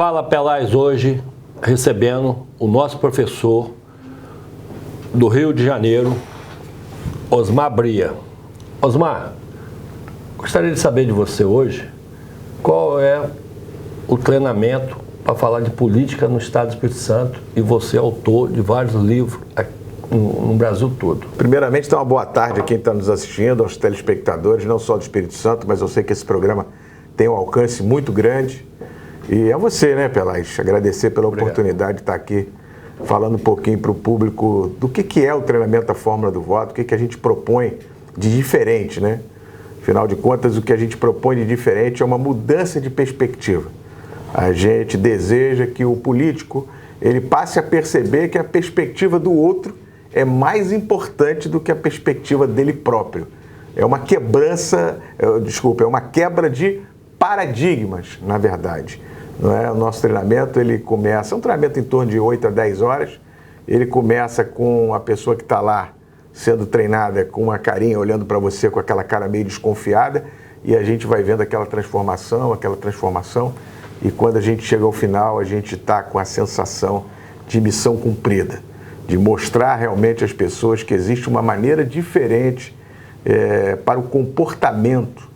Fala Pelais hoje, recebendo o nosso professor do Rio de Janeiro, Osmar Bria. Osmar, gostaria de saber de você hoje qual é o treinamento para falar de política no Estado do Espírito Santo, e você é autor de vários livros no Brasil todo. Primeiramente, então, uma boa tarde a quem está nos assistindo, aos telespectadores, não só do Espírito Santo, mas eu sei que esse programa tem um alcance muito grande. E a você, né, Pelais, agradecer pela oportunidade de estar aqui falando um pouquinho para o público do que é o treinamento da fórmula do voto, o que a gente propõe de diferente, né? Afinal de contas, o que a gente propõe de diferente é uma mudança de perspectiva. A gente deseja que o político ele passe a perceber que a perspectiva do outro é mais importante do que a perspectiva dele próprio. É uma é uma quebra de paradigmas, na verdade. Não é? O nosso treinamento, ele começa, é um treinamento em torno de 8 a 10 horas, ele começa com a pessoa que está lá sendo treinada com uma carinha, olhando para você com aquela cara meio desconfiada, e a gente vai vendo aquela transformação, e quando a gente chega ao final, a gente está com a sensação de missão cumprida, de mostrar realmente às pessoas que existe uma maneira diferente para o comportamento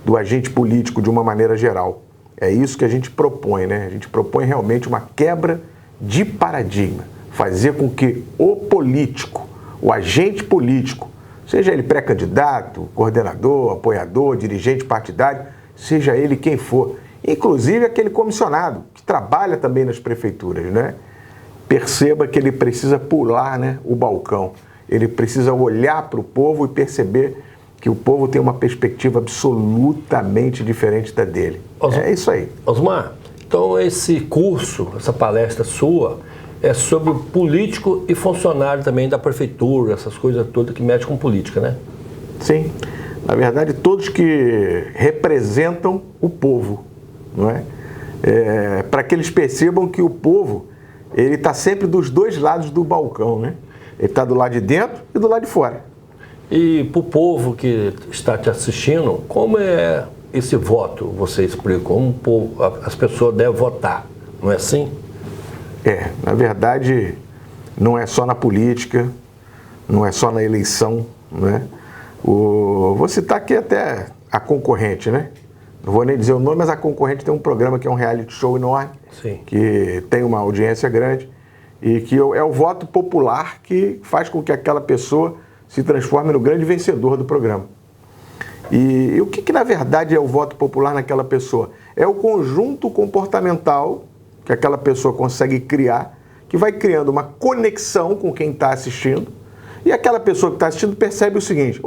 do agente político de uma maneira geral. É isso que a gente propõe, né? A gente propõe realmente uma quebra de paradigma, fazer com que o político, o agente político, seja ele pré-candidato, coordenador, apoiador, dirigente partidário, seja ele quem for, inclusive aquele comissionado que trabalha também nas prefeituras, né? Perceba que ele precisa pular, né, o balcão, ele precisa olhar para o povo e perceber que o povo tem uma perspectiva absolutamente diferente da dele. É isso aí. Osmar, então esse curso, essa palestra sua, é sobre político e funcionário também da prefeitura, essas coisas todas que mexem com política, né? Sim. Na verdade, todos que representam o povo, não é? Para que eles percebam que o povo ele está sempre dos dois lados do balcão, né? Ele está do lado de dentro e do lado de fora. E para o povo que está te assistindo, como é esse voto? Você explica como as pessoas devem votar, não é assim? Na verdade, não é só na política, não é só na eleição, né? Vou citar aqui até a concorrente, né? Não vou nem dizer o nome, mas a concorrente tem um programa que é um reality show enorme, sim, que tem uma audiência grande e que é o voto popular que faz com que aquela pessoa se transforme no grande vencedor do programa. E o que na verdade é o voto popular naquela pessoa? É o conjunto comportamental que aquela pessoa consegue criar, que vai criando uma conexão com quem está assistindo, e aquela pessoa que está assistindo percebe o seguinte: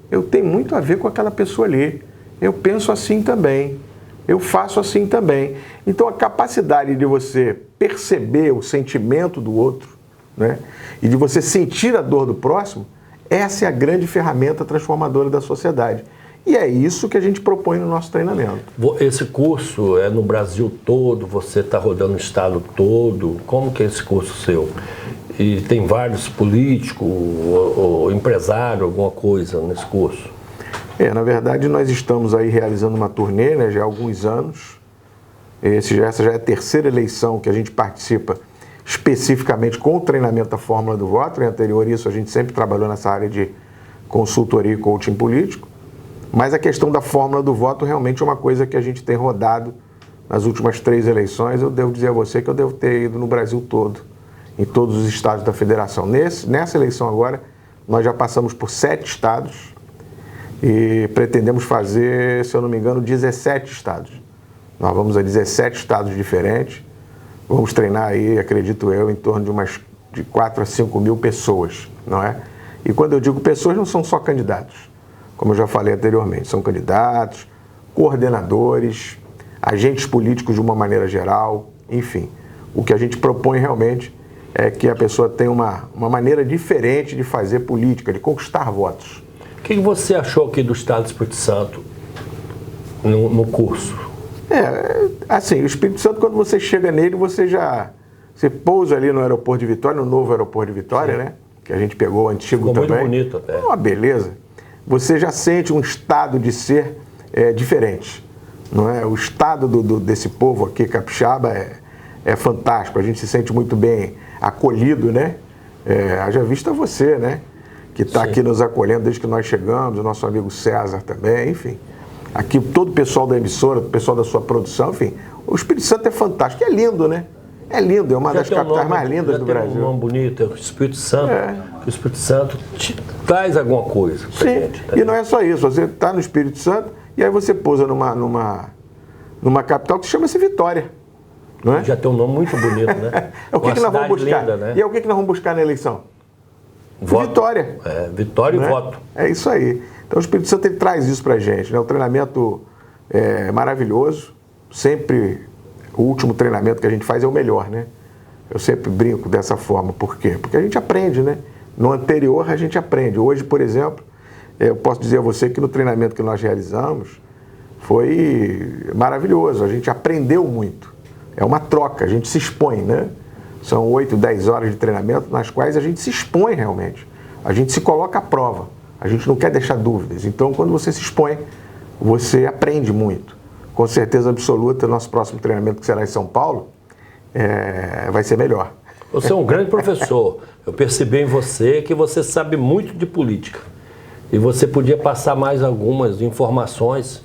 eu tenho muito a ver com aquela pessoa ali, eu penso assim também, eu faço assim também. Então a capacidade de você perceber o sentimento do outro, né, e de você sentir a dor do próximo, essa é a grande ferramenta transformadora da sociedade. E é isso que a gente propõe no nosso treinamento. Esse curso é no Brasil todo? Você está rodando o estado todo? Como que é esse curso seu? E tem vários políticos ou empresário, alguma coisa nesse curso? Na verdade, nós estamos aí realizando uma turnê, né, já há alguns anos. Essa já é a terceira eleição que a gente participa especificamente com o treinamento da fórmula do voto. Em anterior a isso, a gente sempre trabalhou nessa área de consultoria e coaching político. Mas a questão da fórmula do voto realmente é uma coisa que a gente tem rodado nas últimas 3 eleições. Eu devo dizer a você que eu devo ter ido no Brasil todo, em todos os estados da federação. Nessa eleição agora, nós já passamos por 7 estados e pretendemos fazer, se eu não me engano, 17 estados. Nós vamos a 17 estados diferentes. Vamos treinar aí, acredito eu, em torno de 4 a 5 mil pessoas, não é? E quando eu digo pessoas, não são só candidatos, como eu já falei anteriormente, são candidatos, coordenadores, agentes políticos de uma maneira geral, enfim. O que a gente propõe realmente é que a pessoa tenha uma maneira diferente de fazer política, de conquistar votos. O que você achou aqui do Estado do Espírito Santo no curso? Assim, o Espírito Santo, quando você chega nele, você pousa ali no aeroporto de Vitória, no novo aeroporto de Vitória, sim, né? Que a gente pegou o antigo. Ficou também. Muito bonito até. Uma beleza. Você já sente um estado de ser diferente. não é? O estado desse povo aqui, capixaba, é fantástico. A gente se sente muito bem acolhido, né? Haja vista você, né? Que está aqui nos acolhendo desde que nós chegamos, o nosso amigo César também, enfim. Aqui todo o pessoal da emissora, o pessoal da sua produção, enfim. O Espírito Santo é fantástico, é lindo, né? É lindo, é uma das capitais mais lindas do Brasil. Um nome bonito, é o Espírito Santo. O Espírito Santo te traz alguma coisa. Sim, e não é só isso. Você está no Espírito Santo e aí você pousa numa capital que chama-se Vitória. Não é? Já tem um nome muito bonito, né? O que nós vamos buscar? Linda, né? E é o que nós vamos buscar na eleição? Voto. Vitória. Vitória e voto. É isso aí. Então o Espírito Santo ele traz isso pra gente, né? O treinamento é maravilhoso. Sempre o último treinamento que a gente faz é o melhor, né? Eu sempre brinco dessa forma. Por quê? Porque a gente aprende, né? No anterior a gente aprende. Hoje, por exemplo, eu posso dizer a você que no treinamento que nós realizamos foi maravilhoso. A gente aprendeu muito. É uma troca, a gente se expõe, né? São 8, 10 horas de treinamento nas quais a gente se expõe realmente. A gente se coloca à prova. A gente não quer deixar dúvidas. Então, quando você se expõe, você aprende muito. Com certeza absoluta, nosso próximo treinamento, que será em São Paulo, vai ser melhor. Você é um grande professor. Eu percebi em você que você sabe muito de política. E você podia passar mais algumas informações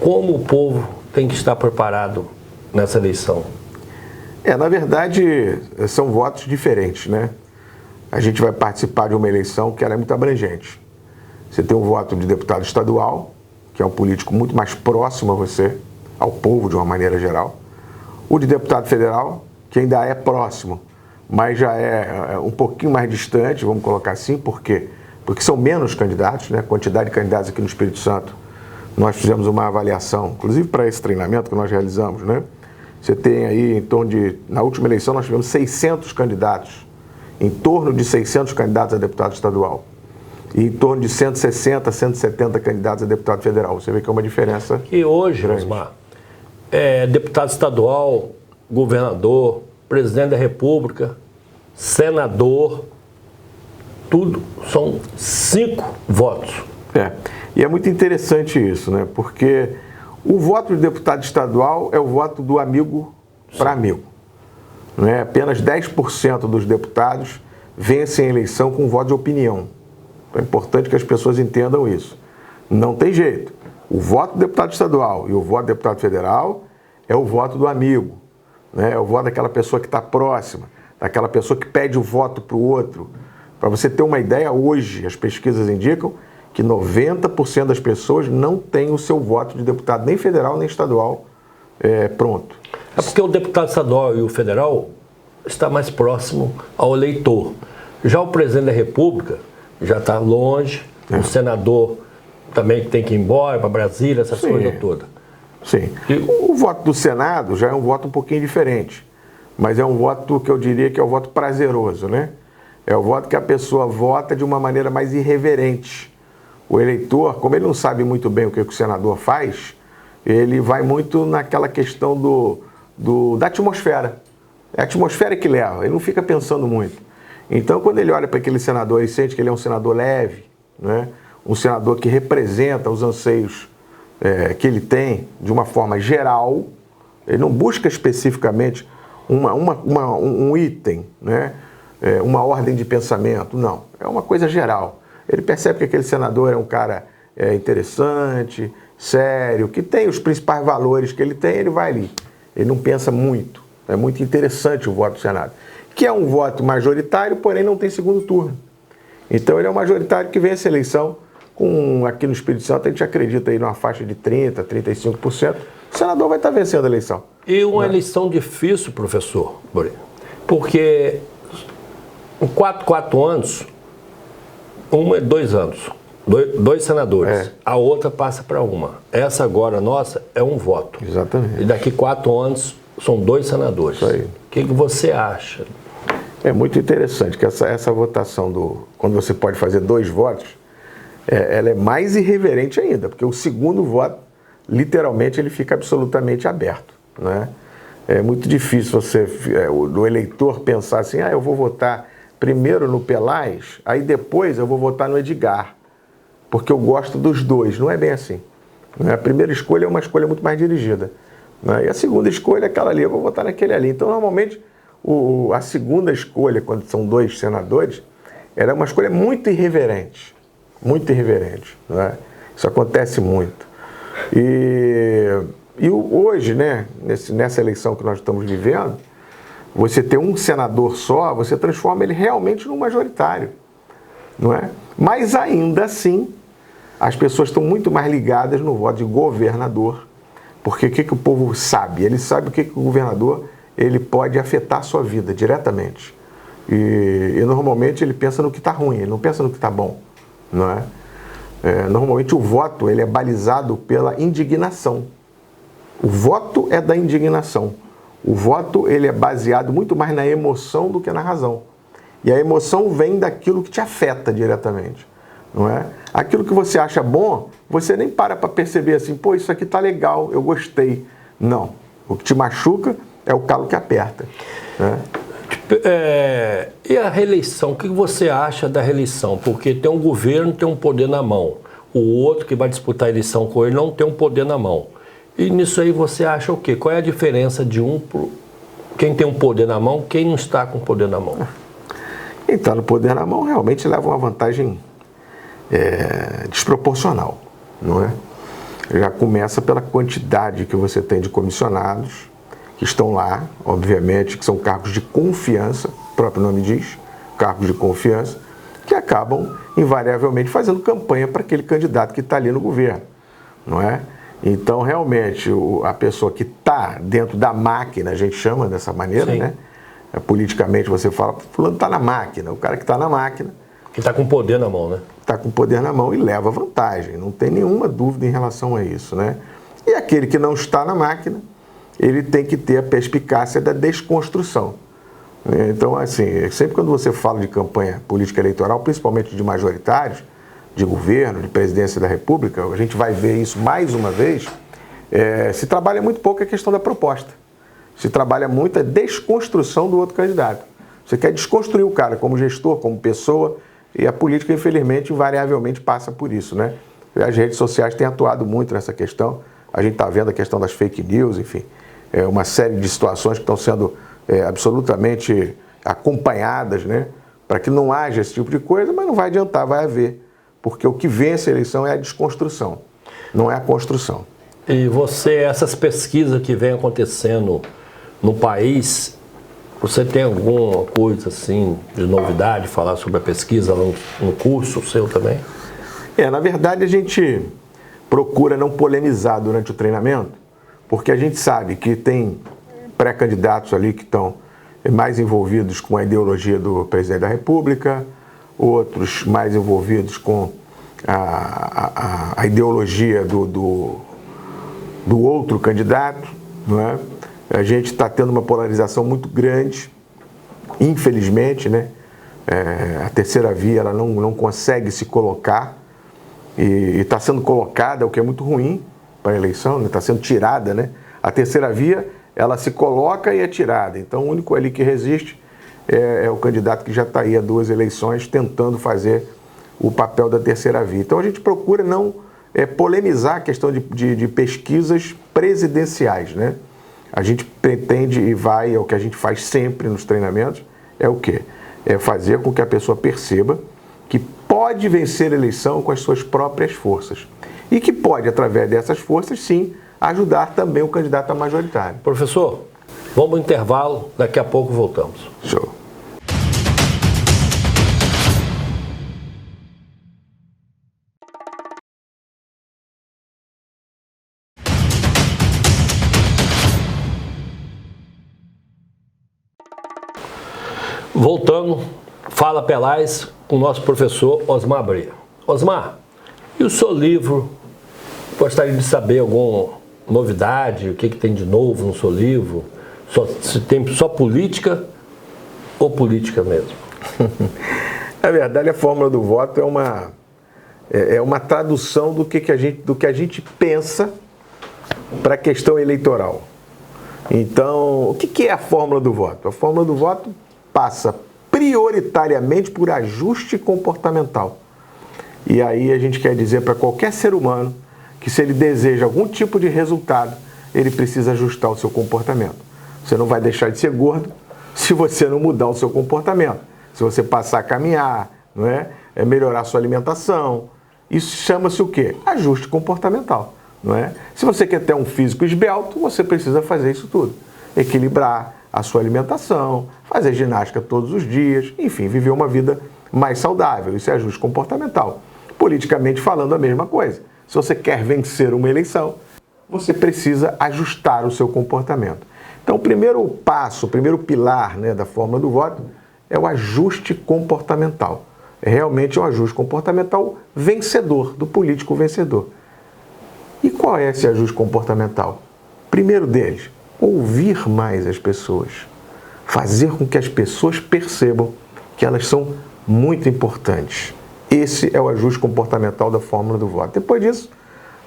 como o povo tem que estar preparado nessa eleição. Na verdade, são votos diferentes, né? A gente vai participar de uma eleição que ela é muito abrangente. Você tem um voto de deputado estadual, que é um político muito mais próximo a você, ao povo de uma maneira geral. O de deputado federal, que ainda é próximo, mas já é um pouquinho mais distante, vamos colocar assim. Por quê? Porque são menos candidatos, né? A quantidade de candidatos aqui no Espírito Santo. Nós fizemos uma avaliação, inclusive para esse treinamento que nós realizamos, né? Você tem aí, em torno de... Na última eleição, nós tivemos 600 candidatos. Em torno de 600 candidatos a deputado estadual. E em torno de 160, 170 candidatos a deputado federal. Você vê que é uma diferença. E hoje, Osmar, deputado estadual, governador, presidente da República, senador, tudo são 5 votos. E é muito interessante isso, né? Porque o voto de deputado estadual é o voto do amigo para amigo. Não é? Apenas 10% dos deputados vencem a eleição com voto de opinião. É importante que as pessoas entendam isso. Não tem jeito. O voto do deputado estadual e o voto do deputado federal é o voto do amigo, né? É o voto daquela pessoa que está próxima, daquela pessoa que pede o voto para o outro. Para você ter uma ideia, hoje as pesquisas indicam que 90% das pessoas não têm o seu voto de deputado, nem federal nem estadual, pronto. É porque o deputado estadual e o federal está mais próximo ao eleitor. Já o presidente da República já está longe, o senador também tem que ir embora para Brasília, essas coisas todas. Sim. O voto do Senado já é um voto um pouquinho diferente, mas é um voto que eu diria que é um voto prazeroso, né? É o voto que a pessoa vota de uma maneira mais irreverente. O eleitor, como ele não sabe muito bem o que o senador faz, ele vai muito naquela questão da atmosfera. É a atmosfera que leva, ele não fica pensando muito. Então, quando ele olha para aquele senador e sente que ele é um senador leve, né? Um senador que representa os anseios que ele tem de uma forma geral, ele não busca especificamente um item, né? Uma ordem de pensamento, não. É uma coisa geral. Ele percebe que aquele senador é um cara interessante, sério, que tem os principais valores que ele tem, ele vai ali. Ele não pensa muito. É muito interessante o voto do Senado. Que é um voto majoritário, porém não tem segundo turno. Então ele é um majoritário que vence a eleição aqui no Espírito Santo, a gente acredita aí numa faixa de 30%, 35%. O senador vai estar vencendo a eleição. E uma eleição difícil, professor, porque em 4 anos, 2 anos, dois senadores, a outra passa para uma. Essa agora nossa é um voto. Exatamente. E daqui 4 anos são 2 senadores. Isso aí. O que você acha? É muito interessante que essa votação quando você pode fazer 2 votos, ela é mais irreverente ainda, porque o segundo voto, literalmente, ele fica absolutamente aberto, né? É muito difícil o eleitor pensar assim, eu vou votar primeiro no Pelaz, aí depois eu vou votar no Edgar, porque eu gosto dos dois. Não é bem assim. Né? A primeira escolha é uma escolha muito mais dirigida. Né? E a segunda escolha é aquela ali, eu vou votar naquele ali. Então, normalmente, a segunda escolha, quando são 2 senadores, era uma escolha muito irreverente. Muito irreverente. Né? Isso acontece muito. E hoje, né, nessa eleição que nós estamos vivendo, você ter um senador só, você transforma ele realmente num majoritário. Não é? Mas ainda assim, as pessoas estão muito mais ligadas no voto de governador, porque o que o povo sabe? Ele sabe o que o governador ele pode afetar a sua vida diretamente. E normalmente ele pensa no que está ruim, ele não pensa no que está bom. Não é? Normalmente o voto ele é balizado pela indignação. O voto é da indignação. O voto ele é baseado muito mais na emoção do que na razão. E a emoção vem daquilo que te afeta diretamente. Não é? Aquilo que você acha bom, você nem para perceber assim, pô, isso aqui tá legal, eu gostei. Não. O que te machuca é o calo que aperta. Né? E a reeleição? O que você acha da reeleição? Porque tem um governo, tem um poder na mão. O outro que vai disputar a eleição com ele não tem um poder na mão. E nisso aí você acha o quê? Qual é a diferença de quem tem um poder na mão, quem não está com o poder na mão? Quem está no poder na mão realmente leva uma vantagem desproporcional, não é? Já começa pela quantidade que você tem de comissionados que estão lá, obviamente, que são cargos de confiança, o próprio nome diz, cargos de confiança, que acabam invariavelmente fazendo campanha para aquele candidato que está ali no governo, não é? Então, realmente, a pessoa que está dentro da máquina, a gente chama dessa maneira, né? Politicamente você fala, fulano está na máquina, o cara que está na máquina... Que está com poder na mão, né? Está com poder na mão e leva vantagem, não tem nenhuma dúvida em relação a isso, né? E aquele que não está na máquina, ele tem que ter a perspicácia da desconstrução. Então, assim, sempre quando você fala de campanha política eleitoral, principalmente de majoritários, de governo, de presidência da República, a gente vai ver isso mais uma vez, se trabalha muito pouco a questão da proposta. Se trabalha muito a desconstrução do outro candidato. Você quer desconstruir o cara como gestor, como pessoa, e a política, infelizmente, invariavelmente passa por isso, né? As redes sociais têm atuado muito nessa questão. A gente está vendo a questão das fake news, enfim, uma série de situações que estão sendo absolutamente acompanhadas, né? Para que não haja esse tipo de coisa, mas não vai adiantar, vai haver. Porque o que vence a eleição é a desconstrução, não é a construção. E essas pesquisas que vêm acontecendo no país, você tem alguma coisa assim de novidade, falar sobre a pesquisa no curso seu também? Na verdade a gente procura não polemizar durante o treinamento, porque a gente sabe que tem pré-candidatos ali que estão mais envolvidos com a ideologia do presidente da República, outros mais envolvidos com a ideologia do outro candidato, não é? A gente está tendo uma polarização muito grande, infelizmente, né? A terceira via ela não consegue se colocar e está sendo colocada, o que é muito ruim para a eleição, né? Está sendo tirada, né? A terceira via ela se coloca e é tirada, então o único ali que resiste é o candidato que já está aí há 2 eleições tentando fazer o papel da terceira via. Então a gente procura não polemizar a questão de pesquisas presidenciais, né? A gente pretende e vai, é o que a gente faz sempre nos treinamentos, é o quê? É fazer com que a pessoa perceba que pode vencer a eleição com as suas próprias forças. E que pode, através dessas forças, sim, ajudar também o candidato a majoritário. Professor, vamos ao intervalo, daqui a pouco voltamos. Show. Voltando, Fala Pelais com o nosso professor Osmar Bria. Osmar, e o seu livro? Gostaria de saber alguma novidade, o que tem de novo no seu livro? Se tem só política ou política mesmo? Na verdade, a fórmula do voto é uma tradução do que a gente pensa para a questão eleitoral. Então, o que é a fórmula do voto? A fórmula do voto passa prioritariamente por ajuste comportamental. E aí a gente quer dizer para qualquer ser humano que se ele deseja algum tipo de resultado, ele precisa ajustar o seu comportamento. Você não vai deixar de ser gordo se você não mudar o seu comportamento. Se você passar a caminhar, não é? Melhorar a sua alimentação. Isso chama-se o quê? Ajuste comportamental, não é? Se você quer ter um físico esbelto, você precisa fazer isso tudo. Equilibrar a sua alimentação, fazer ginástica todos os dias, enfim, viver uma vida mais saudável. Isso é ajuste comportamental. Politicamente falando, a mesma coisa. Se você quer vencer uma eleição, você precisa ajustar o seu comportamento. Então, o primeiro passo, o primeiro pilar, né, da fórmula do voto é o ajuste comportamental. É realmente um ajuste comportamental vencedor, do político vencedor. E qual é esse ajuste comportamental? Primeiro deles, ouvir mais as pessoas. Fazer com que as pessoas percebam que elas são muito importantes. Esse é o ajuste comportamental da fórmula do voto. Depois disso,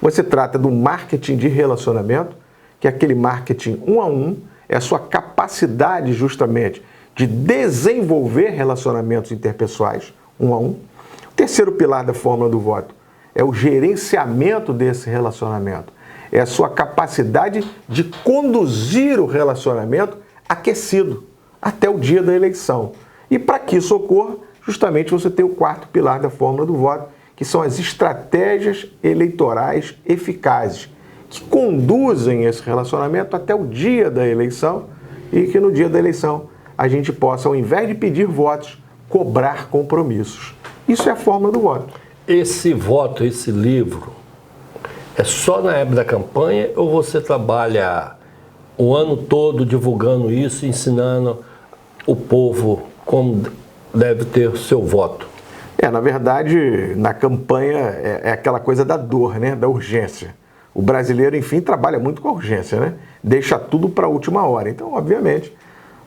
você trata do marketing de relacionamento, que é aquele marketing 1 a 1, é a sua capacidade justamente de desenvolver relacionamentos interpessoais 1 a 1. O terceiro pilar da fórmula do voto é o gerenciamento desse relacionamento. É a sua capacidade de conduzir o relacionamento aquecido até o dia da eleição. E para que isso ocorra, justamente você tem o quarto pilar da fórmula do voto, que são as estratégias eleitorais eficazes, que conduzem esse relacionamento até o dia da eleição e que no dia da eleição a gente possa, ao invés de pedir votos, cobrar compromissos. Isso é a fórmula do voto. Esse voto, esse livro, é só na época da campanha ou você trabalha o ano todo divulgando isso, ensinando o povo como deve ter o seu voto? Na verdade, na campanha é aquela coisa da dor, né? Da urgência. O brasileiro, enfim, trabalha muito com a urgência, né? Deixa tudo para a última hora. Então, obviamente,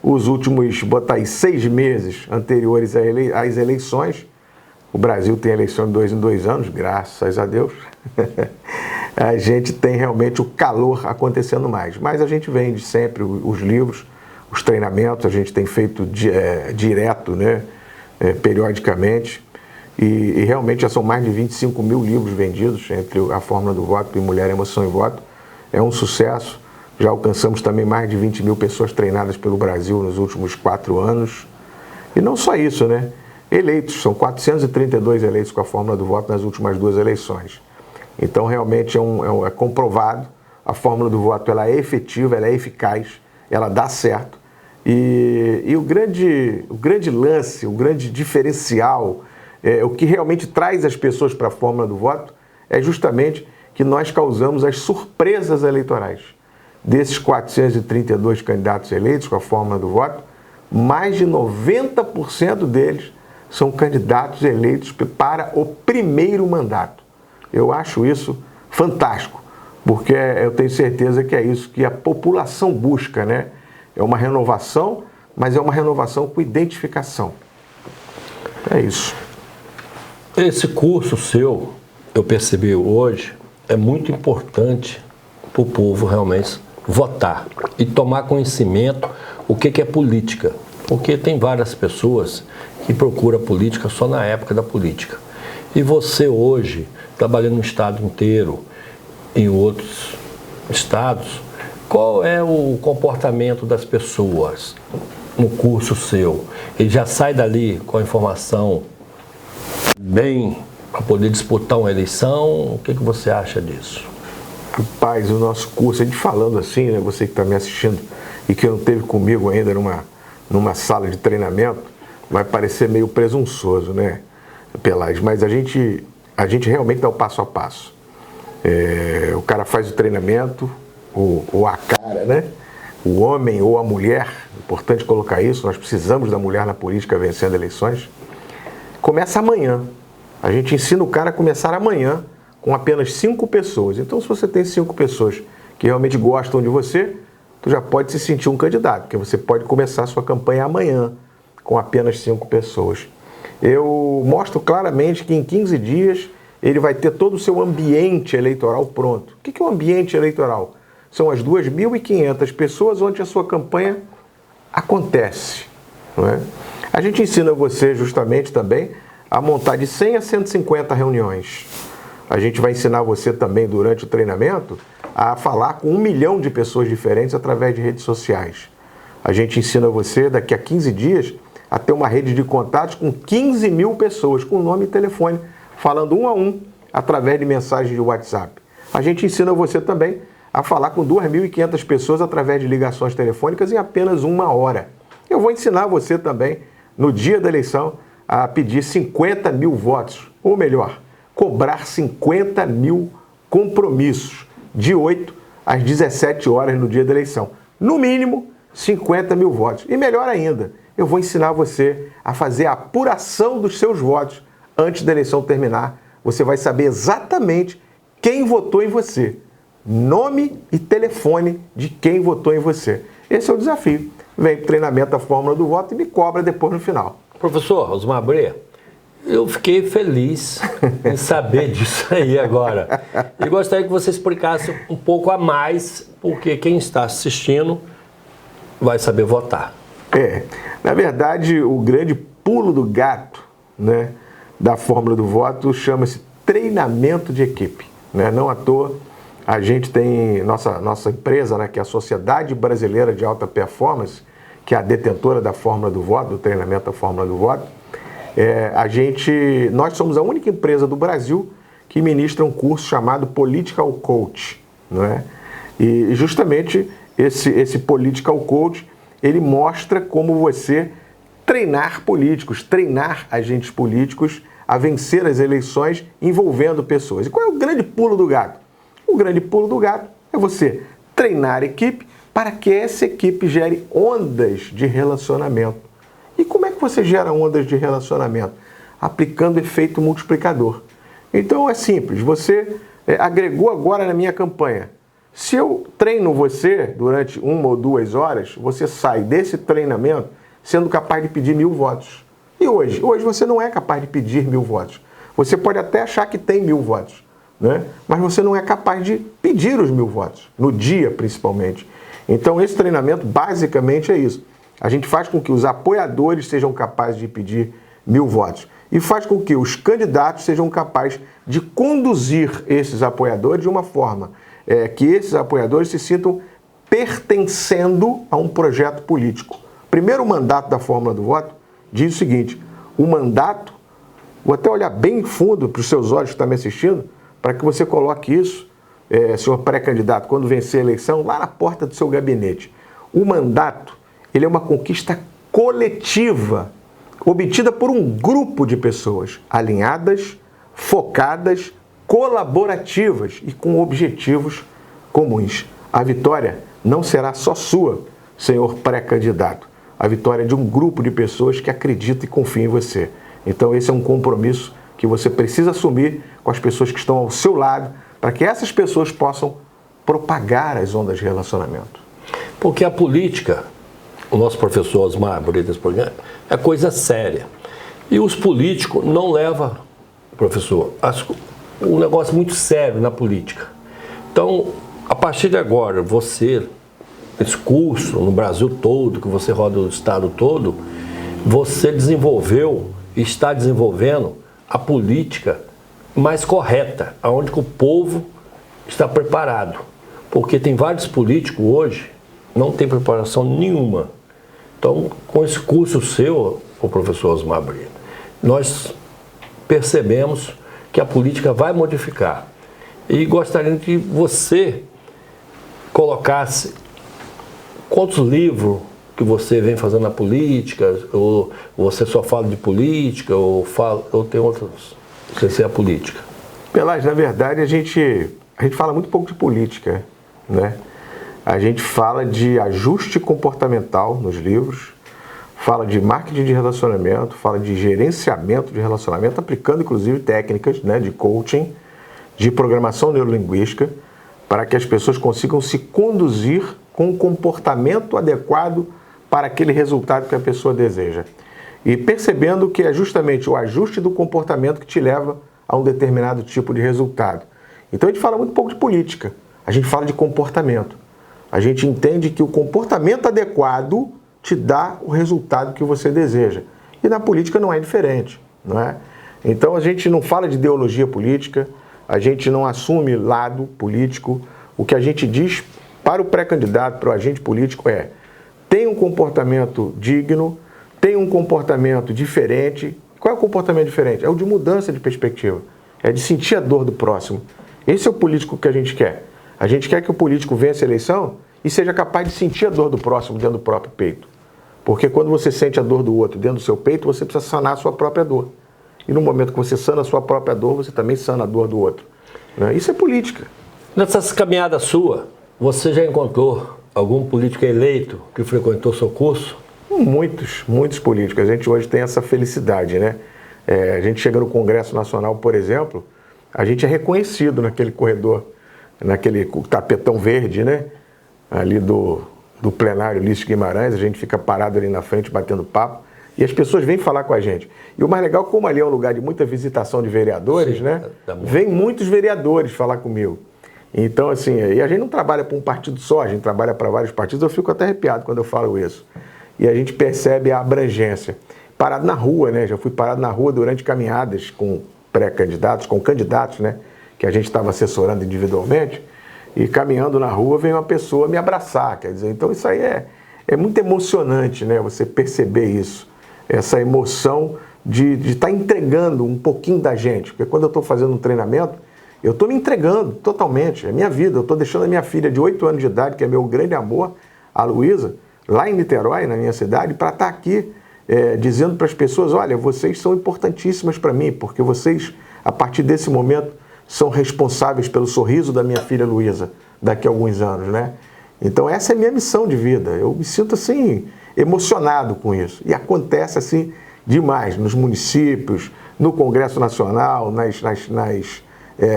os últimos, botar aí 6 meses anteriores às eleições, o Brasil tem eleição de 2 em 2 anos, graças a Deus, a gente tem realmente o calor acontecendo mais. Mas a gente vende sempre os livros, os treinamentos, a gente tem feito direto, né? Periodicamente. E realmente já são mais de 25 mil livros vendidos entre a Fórmula do Voto e Mulher, Emoção e Voto. É um sucesso. Já alcançamos também mais de 20 mil pessoas treinadas pelo Brasil nos últimos 4 anos. E não só isso, né? Eleitos, são 432 eleitos com a Fórmula do Voto nas últimas 2 eleições. Então realmente é comprovado, a Fórmula do Voto ela é efetiva, ela é eficaz, ela dá certo. E o grande lance, o grande diferencial, o que realmente traz as pessoas para a fórmula do voto é justamente que nós causamos as surpresas eleitorais. Desses 432 candidatos eleitos com a fórmula do voto, mais de 90% deles são candidatos eleitos para o primeiro mandato. Eu acho isso fantástico, porque eu tenho certeza que é isso que a população busca, né? É uma renovação, mas é uma renovação com identificação. É isso. Esse curso seu, eu percebi hoje, é muito importante para o povo realmente votar e tomar conhecimento o que é política. Porque tem várias pessoas que procuram política só na época da política. E você hoje, trabalhando no estado inteiro, em outros estados, qual é o comportamento das pessoas no curso seu? Ele já sai dali com a informação bem para poder disputar uma eleição? O que você acha disso? Rapaz, o nosso curso, a gente falando assim, né, você que está me assistindo e que não esteve comigo ainda numa sala de treinamento, vai parecer meio presunçoso, né, Pelagio? Mas a gente realmente dá o passo a passo. O cara faz o treinamento, ou a cara, né? O homem ou a mulher, importante colocar isso, nós precisamos da mulher na política vencendo eleições. Começa amanhã. A gente ensina o cara a começar amanhã com apenas 5 pessoas. Então, se você tem 5 pessoas que realmente gostam de você, tu já pode se sentir um candidato, porque você pode começar a sua campanha amanhã com apenas 5 pessoas. Eu mostro claramente que em 15 dias ele vai ter todo o seu ambiente eleitoral pronto. O que é um ambiente eleitoral? São as 2.500 pessoas onde a sua campanha acontece. Não é? A gente ensina você justamente também a montar de 100 a 150 reuniões. A gente vai ensinar você também durante o treinamento a falar com 1 milhão de pessoas diferentes através de redes sociais. A gente ensina você daqui a 15 dias a ter uma rede de contatos com 15 mil pessoas, com nome e telefone, falando um a um através de mensagens de WhatsApp. A gente ensina você também a falar com 2.500 pessoas através de ligações telefônicas em apenas 1 hora. Eu vou ensinar você também, no dia da eleição, a pedir 50 mil votos, ou melhor, cobrar 50 mil compromissos, de 8 às 17 horas no dia da eleição. No mínimo, 50 mil votos. E melhor ainda, eu vou ensinar você a fazer a apuração dos seus votos antes da eleição terminar. Você vai saber exatamente quem votou em você. Nome e telefone de quem votou em você. Esse é o desafio. Vem para o treinamento da fórmula do voto e me cobra depois no final. Professor Osmar Brea, eu fiquei feliz em saber disso aí agora. E gostaria que você explicasse um pouco a mais, porque quem está assistindo vai saber votar. Na verdade, o grande pulo do gato, né, da fórmula do voto chama-se treinamento de equipe. Né? Não à toa, a gente tem nossa empresa, né, que é a Sociedade Brasileira de Alta Performance, que é a detentora da fórmula do voto, do treinamento da fórmula do voto. Nós somos a única empresa do Brasil que ministra um curso chamado Political Coach. Não é? E justamente esse Political Coach, ele mostra como você treinar políticos, treinar agentes políticos a vencer as eleições envolvendo pessoas. E qual é o grande pulo do gato? O grande pulo do gato é você treinar a equipe para que essa equipe gere ondas de relacionamento. E como é que você gera ondas de relacionamento? Aplicando efeito multiplicador. Então é simples, você agregou agora na minha campanha. Se eu treino você durante 1 ou 2 horas, você sai desse treinamento sendo capaz de pedir 1.000 votos. E hoje? Hoje você não é capaz de pedir 1.000 votos. Você pode até achar que tem 1.000 votos, né? Mas você não é capaz de pedir os 1.000 votos, no dia principalmente. Então esse treinamento basicamente é isso. A gente faz com que os apoiadores sejam capazes de pedir 1.000 votos e faz com que os candidatos sejam capazes de conduzir esses apoiadores de uma forma que esses apoiadores se sintam pertencendo a um projeto político. Primeiro mandato da fórmula do voto diz o seguinte: o mandato, vou até olhar bem fundo para os seus olhos que estão me assistindo, para que você coloque isso, senhor pré-candidato, quando vencer a eleição, lá na porta do seu gabinete. O mandato, ele é uma conquista coletiva, obtida por um grupo de pessoas alinhadas, focadas, colaborativas e com objetivos comuns. A vitória não será só sua, senhor pré-candidato. A vitória é de um grupo de pessoas que acreditam e confiam em você. Então esse é um compromisso que você precisa assumir com as pessoas que estão ao seu lado, para que essas pessoas possam propagar as ondas de relacionamento. Porque a política, o nosso professor Osmar Brea desse programa, é coisa séria. E os políticos não levam, professor, um negócio muito sério na política. Então, a partir de agora, você, esse curso no Brasil todo, que você roda o estado todo, você desenvolveu e está desenvolvendo a política mais correta, onde o povo está preparado. Porque tem vários políticos hoje não tem preparação nenhuma. Então, com esse curso seu, o professor Osmar Brea, nós percebemos que a política vai modificar. E gostaria que você colocasse quantos livros que você vem fazendo na política, ou você só fala de política, ou tem outros, não sei se é a política. Pelaz, na verdade, a gente fala muito pouco de política, né? A gente fala de ajuste comportamental nos livros, fala de marketing de relacionamento, fala de gerenciamento de relacionamento, aplicando inclusive técnicas, né, de coaching, de programação neurolinguística, para que as pessoas consigam se conduzir com um comportamento adequado para aquele resultado que a pessoa deseja. E percebendo que é justamente o ajuste do comportamento que te leva a um determinado tipo de resultado. Então a gente fala muito pouco de política, a gente fala de comportamento. A gente entende que o comportamento adequado te dá o resultado que você deseja. E na política não é diferente, não é? Então a gente não fala de ideologia política, a gente não assume lado político. O que a gente diz para o pré-candidato, para o agente político é: tenha um comportamento digno, tenha um comportamento diferente. Qual é o comportamento diferente? É o de mudança de perspectiva, é de sentir a dor do próximo. Esse é o político que a gente quer. A gente quer que o político vença a eleição e seja capaz de sentir a dor do próximo dentro do próprio peito. Porque quando você sente a dor do outro dentro do seu peito, você precisa sanar a sua própria dor. E no momento que você sana a sua própria dor, você também sana a dor do outro. Isso é política. Nessas caminhadas sua, você já encontrou algum político eleito que frequentou seu curso? Muitos políticos. A gente hoje tem essa felicidade, né? A gente chega no Congresso Nacional, por exemplo, a gente é reconhecido naquele corredor, naquele tapetão verde, né? Ali do plenário Ulisses Guimarães, a gente fica parado ali na frente batendo papo e as pessoas vêm falar com a gente. E o mais legal, como ali é um lugar de muita visitação de vereadores, sim, né? Vem muitos vereadores falar comigo. Então, assim, e a gente não trabalha para um partido só, a gente trabalha para vários partidos. Eu fico até arrepiado quando eu falo isso. E a gente percebe a abrangência. Parado na rua, né? Já fui parado na rua durante caminhadas com pré-candidatos, com candidatos, né? Que a gente estava assessorando individualmente. E caminhando na rua vem uma pessoa me abraçar, quer dizer, então isso aí é muito emocionante, né? Você perceber isso, essa emoção de estar entregando um pouquinho da gente, porque quando eu estou fazendo um treinamento, eu estou me entregando totalmente, é minha vida, eu estou deixando a minha filha de 8 anos de idade, que é meu grande amor, a Luísa, lá em Niterói, na minha cidade, para estar aqui dizendo para as pessoas: olha, vocês são importantíssimas para mim, porque vocês, a partir desse momento, são responsáveis pelo sorriso da minha filha Luísa daqui a alguns anos, né? Então essa é a minha missão de vida. Eu me sinto assim emocionado com isso. E acontece assim demais nos municípios, no Congresso Nacional, nas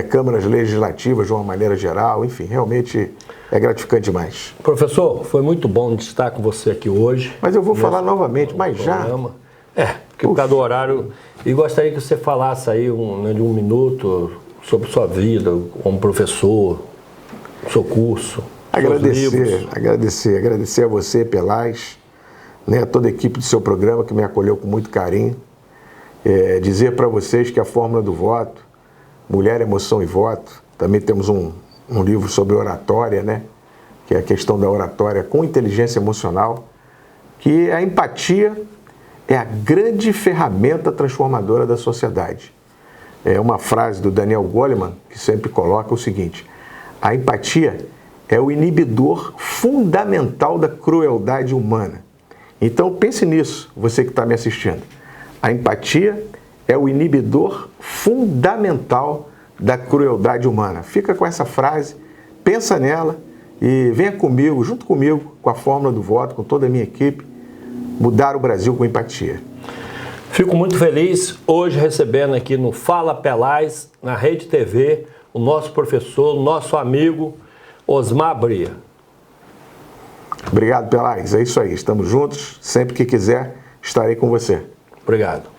câmaras legislativas de uma maneira geral. Enfim, realmente é gratificante demais. Professor, foi muito bom estar com você aqui hoje. Mas eu vou falar novamente, mas já... porque por causa do horário... E gostaria que você falasse aí de um minuto sobre sua vida como professor, seu curso, agradecer a você, Pelaz, né, a toda a equipe do seu programa que me acolheu com muito carinho. Dizer para vocês que a Fórmula do Voto, Mulher, Emoção e Voto, também temos um livro sobre oratória, né, que é a questão da oratória com inteligência emocional, que a empatia é a grande ferramenta transformadora da sociedade. É uma frase do Daniel Goleman, que sempre coloca o seguinte: a empatia é o inibidor fundamental da crueldade humana. Então pense nisso, você que está me assistindo. A empatia é o inibidor fundamental da crueldade humana. Fica com essa frase, pensa nela e venha comigo, junto comigo, com a Fórmula do Voto, com toda a minha equipe, mudar o Brasil com empatia. Fico muito feliz hoje recebendo aqui no Fala Pelaz, na Rede TV, o nosso professor, nosso amigo Osmar Bria. Obrigado, Pelaz. É isso aí. Estamos juntos. Sempre que quiser, estarei com você. Obrigado.